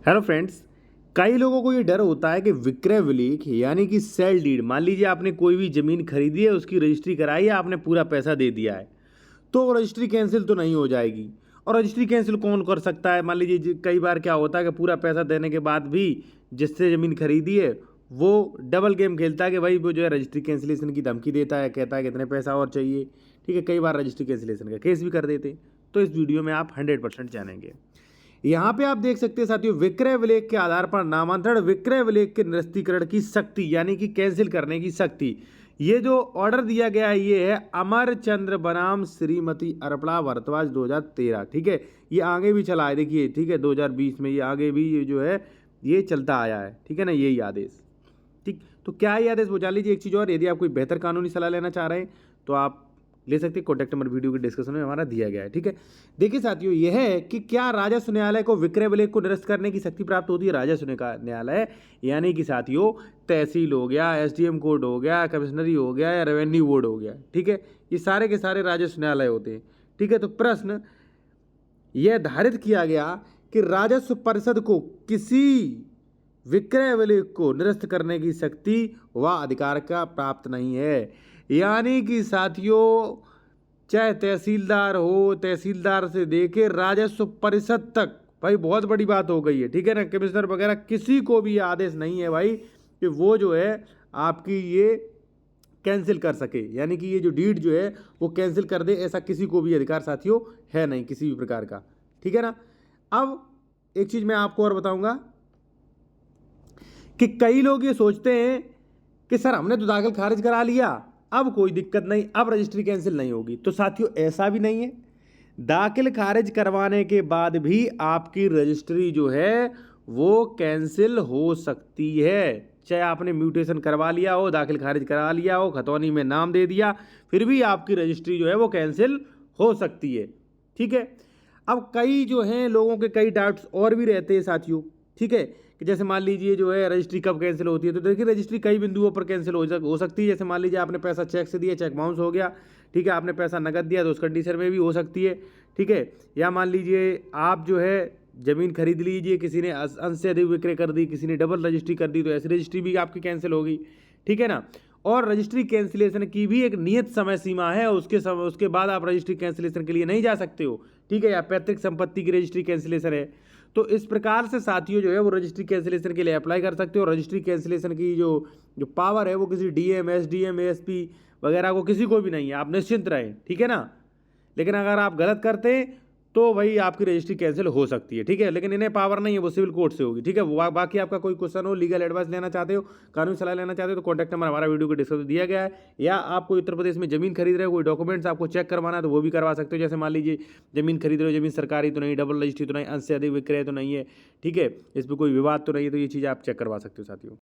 Hello friends. कई लोगों को ये डर होता है कि विक्रय विलेख यानी कि सेल डीड, मान लीजिए आपने कोई भी ज़मीन खरीदी है, उसकी रजिस्ट्री कराई है, आपने पूरा पैसा दे दिया है, तो वो रजिस्ट्री कैंसिल तो नहीं हो जाएगी। और रजिस्ट्री कैंसिल कौन कर सकता है? मान लीजिए कई बार क्या होता है कि पूरा पैसा देने के बाद भी जिससे ज़मीन खरीदी है वो डबल गेम खेलता है कि भाई वो जो है रजिस्ट्री कैंसिलेशन की धमकी देता है, कहता है कि इतने पैसा और चाहिए। ठीक है, कई बार रजिस्ट्री कैंसिलेशन का केस भी कर देते। तो इस वीडियो में आप 100% जानेंगे। यहाँ पे आप देख सकते हैं साथियों, विक्रय विलेख के आधार पर नामांतरण, विक्रय विलेख के निरस्तीकरण की सख्ती यानी कि कैंसिल करने की सख्ती। ये जो ऑर्डर दिया गया है ये है अमरचंद्र बनाम श्रीमती अर्पणा भारद्वाज 2013। ठीक है, ये आगे भी चला है, देखिए। ठीक है, 2020 में ये आगे भी ये जो है ये चलता आया है। ठीक है ना, यही आदेश। ठीक, तो क्या है ये आदेश वो जान लीजिए। एक चीज़ और, यदि आप कोई बेहतर कानूनी सलाह लेना चाह रहे हैं तो आप ले सकते हैं। कॉन्टैक्ट नंबर वीडियो के डिस्क्रिप्शन में हमारा दिया गया है। ठीक है, देखिए साथियों, यह है कि क्या राजस्व न्यायालय को विक्रय विलेख को निरस्त करने की शक्ति प्राप्त होती है। राजस्व न्यायालय यानी कि साथियों तहसील हो गया, एसडीएम कोर्ट हो गया, कमिश्नरी हो गया या रेवेन्यू बोर्ड हो गया। ठीक है, ये सारे के सारे राजस्व न्यायालय होते हैं। ठीक है, तो प्रश्न यह धारित किया गया कि राजस्व परिषद को किसी विक्रय विलेख को निरस्त करने की शक्ति व अधिकार का प्राप्त नहीं है। यानी कि साथियों, चाहे तहसीलदार हो, तहसीलदार से देके राजस्व परिषद तक, भाई बहुत बड़ी बात हो गई है। ठीक है ना, कमिश्नर वगैरह किसी को भी आदेश नहीं है भाई कि वो जो है आपकी ये कैंसिल कर सके, यानी कि ये जो डीड जो है वो कैंसिल कर दे, ऐसा किसी को भी अधिकार साथियों है नहीं किसी भी प्रकार का। ठीक है ना। अब एक चीज मैं आपको और बताऊंगा कि कई लोग ये सोचते हैं कि सर हमने तो दाखिल खारिज करा लिया, अब कोई दिक्कत नहीं, अब रजिस्ट्री कैंसिल नहीं होगी। तो साथियों ऐसा भी नहीं है। दाखिल खारिज करवाने के बाद भी आपकी रजिस्ट्री जो है वो कैंसिल हो सकती है। चाहे आपने म्यूटेशन करवा लिया हो, दाखिल खारिज करा लिया हो, खतौनी में नाम दे दिया, फिर भी आपकी रजिस्ट्री जो है वो कैंसिल हो सकती है। ठीक है, अब कई जो हैं लोगों के कई डाउट्स और भी रहते हैं साथियों। ठीक है, कि जैसे मान लीजिए जो है रजिस्ट्री कब कैंसिल होती है, तो देखिए रजिस्ट्री कई बिंदुओं पर कैंसिल हो सकती है। जैसे मान लीजिए आपने पैसा चेक से दिया, चेक बाउंस हो गया। ठीक है, आपने पैसा नगद दिया तो उस कंडीशन में भी हो सकती है। ठीक है, या मान लीजिए आप जो है जमीन खरीद लीजिए, किसी ने अंश से अधिक विक्रय कर दी, किसी ने डबल रजिस्ट्री कर दी, तो ऐसी रजिस्ट्री भी आपकी कैंसिल होगी। ठीक है ना। और रजिस्ट्री कैंसिलेशन की भी एक नियत समय सीमा है, उसके बाद आप रजिस्ट्री कैंसिलेशन के लिए नहीं जा सकते हो। ठीक है, या पैतृक संपत्ति की रजिस्ट्री कैंसिलेशन है, तो इस प्रकार से साथियों जो है वो रजिस्ट्री कैंसिलेशन के लिए अप्लाई कर सकते हो। रजिस्ट्री कैंसिलेशन की जो जो पावर है वो किसी डीएम, एसडीएम, एएसपी वगैरह को किसी को भी नहीं है, आप निश्चिंत रहें। ठीक है ना। लेकिन अगर आप गलत करते हैं तो भाई आपकी रजिस्ट्री कैंसिल हो सकती है। ठीक है, लेकिन इन्हें पावर नहीं है, वो सिविल कोर्ट से होगी। ठीक है, बाकी आपका कोई क्वेश्चन हो, लीगल एडवाइस लेना चाहते हो, कानूनी सलाह लेना चाहते हो, तो कॉन्टैक्ट नंबर हमारा वीडियो के डिस्क्रिप्शन दिया गया है। या आप कोई उत्तर प्रदेश में जमीन खरीद रहे हो, कोई डॉक्यूमेंट्स आपको चेक करवाना है तो वो भी करवा सकते हो। जैसे मान लीजिए जमीन खरीद रहे हो, जमीन सरकारी तो नहीं, डबल रजिस्ट्री तो नहीं, अंश से अधिक विक्रय तो नहीं है। ठीक है, इस पर कोई विवाद तो नहीं है, तो ये चीज़ आप चेक करवा सकते हो साथियों।